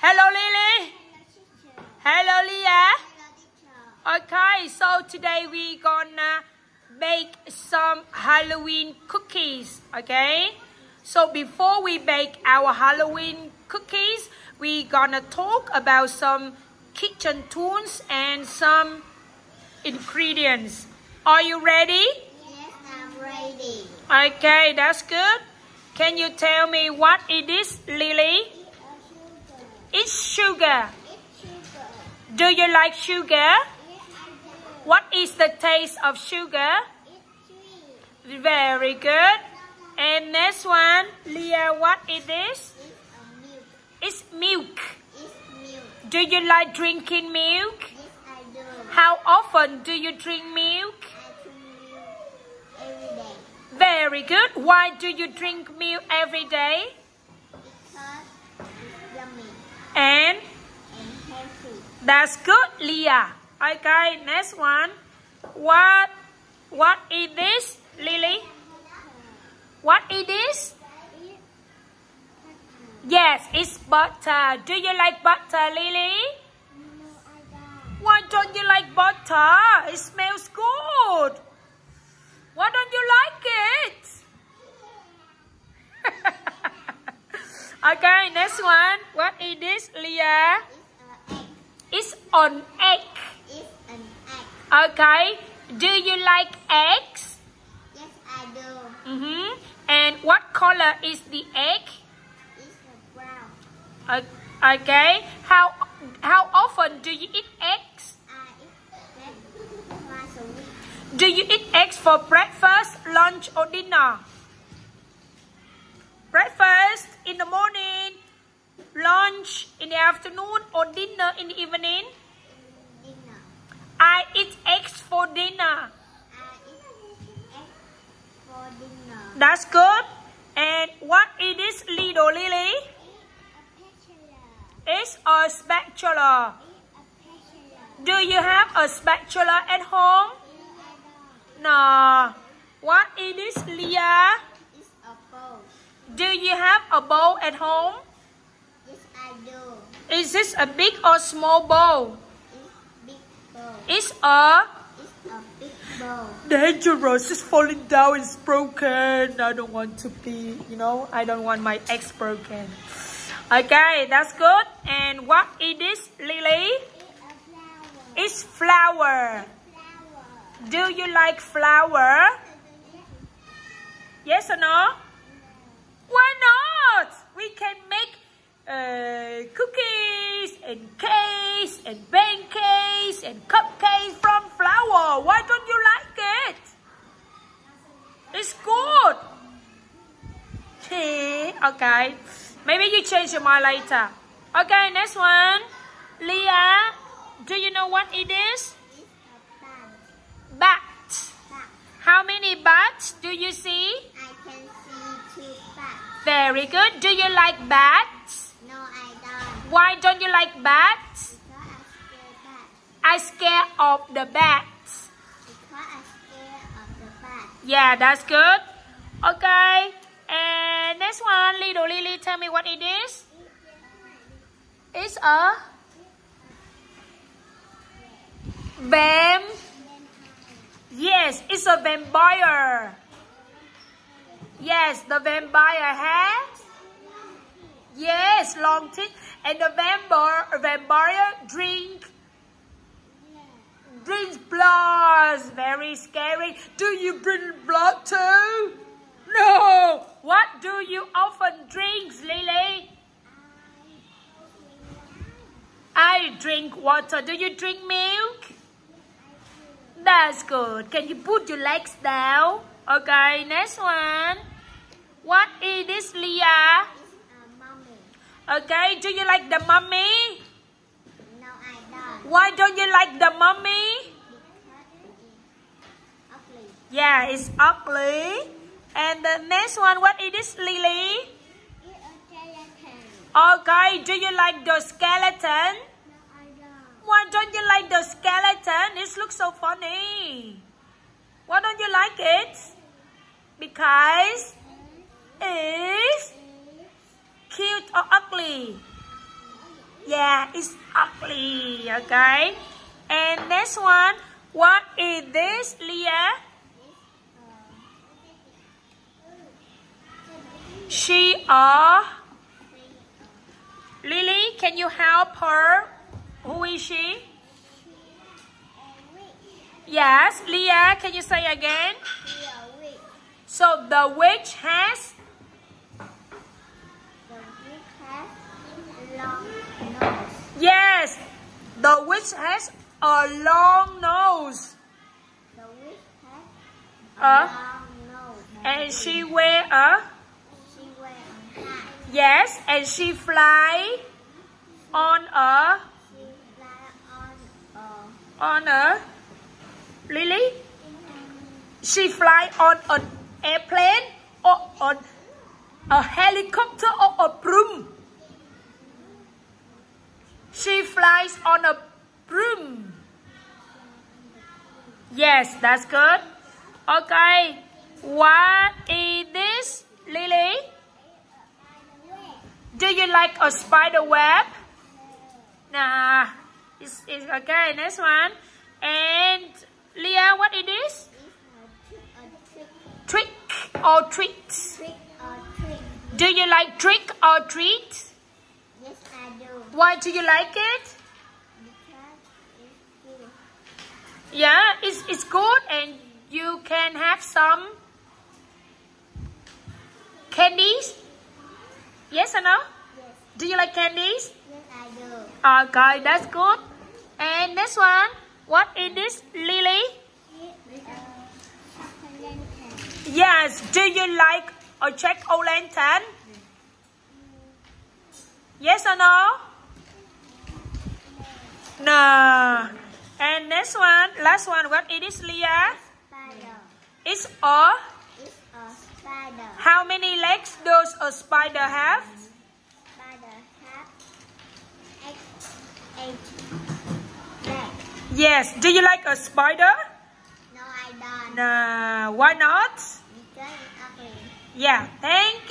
Hello, Lily. Hello, Leah. Okay, so today we gonna bake some Halloween cookies, okay? So before we bake our Halloween cookies, we gonna talk about some kitchen tools and some ingredients. Are you ready? Yes, I'm ready. Okay, that's good. Can you tell me what it is, Lily? It's sugar. It's sugar. Do you like sugar? Yes, I do. What is the taste of sugar? It's sweet. Very good. And next one, Leah, what is this? It's It's milk. milk. It's milk. Do you like drinking milk? Yes, I do. How often do you drink milk? I drink milk every day. Very good. Why do you drink milk every day? Because it's yummy And and healthy. that's good, Leah. Okay, next one. What is this, Lily? What is this? Yes, it's butter. Do you like butter, Lily? No, I don't. Why don't you like butter? It smells good. Why don't you like it? Okay, next one. What is this, Leah? It's It's an egg. an egg. It's an egg. Okay. Do you like eggs? Yes, I do. And what color is the egg? It's brown. Okay. How often do you eat eggs? I eat egg twice a week. Do you eat eggs for breakfast, lunch, or dinner? Breakfast in the morning, lunch in the afternoon, or dinner in the evening? Dinner. I eat eggs for dinner. I eat egg for dinner. That's good. And what is this, little Lily? It's a spatula. Do you have a spatula at home? No. What is this, Leah? It's a bowl. Do you have a bowl at home? Yes, I do. Is this a big or small bowl? It's big bowl. It's a It's a big bowl. dangerous. It's falling down. It's broken. I don't want to be, I don't want my eggs broken. Okay, that's good. And what is this, Lily? It's a flower. It's flour. Do you like flour? Yes or no? Why not? We can make cookies and cakes and pancakes and cupcakes from flour. Why don't you like it? It's good. Okay. Maybe you change your mind later. Okay, next one. Leah, do you know what it is? It's a bun. Bat. Bat. How many bats do you see? I can see 2 bats. Very good. Do you like bats? No, I don't. Why don't you like bats? Because I'm scared bats. I'm scared of the bats. Because I'm scared of the bats. Yeah, that's good. Okay. And next one, little Lily, tell me what it is. It's a Yes, it's a vampire. Yes, the vampire has. Yes, long teeth. And the vampire drinks blood. Very scary. Do you drink blood too? No. What do you often drink, Lily? I drink water. Do you drink milk? That's good. Can you put your legs down? Okay, next one. What is this, Leah? It's a mummy. Okay, do you like the mummy? No, I don't. Why don't you like the mummy? Because it's ugly. Yeah, it's ugly. And the next one, what is this, Lily? It's a skeleton. Okay, do you like the skeleton? No, I don't. Why don't you like the skeleton? It looks so funny. Why don't you like it? Because it's cute or ugly? Yeah, it's ugly. Okay. And next one. What is this, Leah? She Lily, can you help her? Who is she? Yes, Leah, can you say again? So the witch has? Long nose. Yes, the witch has a long nose. The witch has long nose. And she wear a? She wears a hat. Yes, and she fly on a? She flies On a? Lily? She fly on an airplane or on a helicopter or a broom? She flies on a broom. Yes, that's good. Okay. What is this, Lily? Do you like a spider web? Nah. It's okay. Next one. And Leah, what it is? Trick or treat? Trick or treat. Do you like trick or treat? Yes, I do. Why do you like it? Because it's good. Yeah, it's good and you can have some candies. Yes or no? Yes. Do you like candies? Yes, I do. Okay, that's good. And next one, what is this, Lily? Yes, do you like a jack-o'-lantern? Yes or no? No. And next one, last one, what it is, Leah? Spider. It's a? It's a spider. How many legs does a spider have? Spider have eight legs. Yes. Do you like a spider? No, I don't. No. Why not? Because it's ugly. Yeah. Thank